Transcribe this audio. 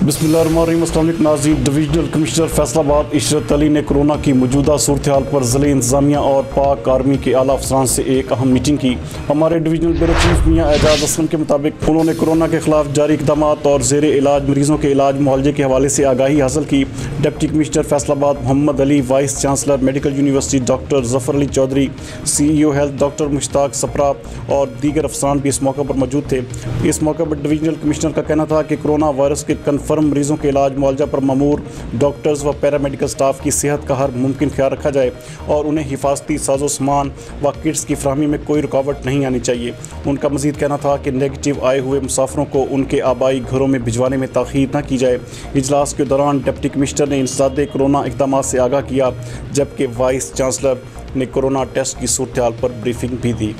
बिस्मिल्लाहिर्रहमानिर्रहीम। अस्सलाम वालेकुम नाज़रीन। डिवीजनल कमिश्नर फैसलाबाद इशरत अली ने कोरोना की मौजूदा सूरत हाल पर ज़िले इंतज़ामिया और पाक आर्मी के आला अफसरान से एक अहम मीटिंग की। हमारे डिवीजनल ब्यूरो चीफ मियाँ एजाज असलम के मुताबिक उन्होंने कोरोना के खिलाफ जारी इक़दाम और ज़ेर इलाज मरीज़ों के इलाज मुआवजे के हवाले से आगाही हासिल की। Deputy commissioner Faisalabad Mohammad Ali, vice chancellor medical university doctor Zafar Ali Chaudhry, CEO health doctor Mushtaq Sapra और दीगर अफसरान भी इस मौके पर मौजूद थे। इस मौके पर डिवीजनल कमिश्नर का कहना था कि कोरोना वायरस के कन्फर्म मरीज़ों के इलाज मुआवजा पर मामूर डॉक्टर्स व पैरामेडिकल स्टाफ की सेहत का हर मुमकिन ख्याल रखा जाए और उन्हें हिफाजती साजो सामान व किट्स की फराहमी में कोई रुकावट नहीं आनी चाहिए। उनका मज़ीद कहना था कि नेगेटिव आए हुए मुसाफिरों को उनके आबाई घरों में भिजवाने में ताख़ीर न की जाए। इजलास के दौरान डिप्टी कमिश्नर ने इंसदादे कोरोना इक़दाम से आगाह किया, जबकि वाइस चांसलर ने कोरोना टेस्ट की सूरत हाल पर ब्रीफिंग भी दी।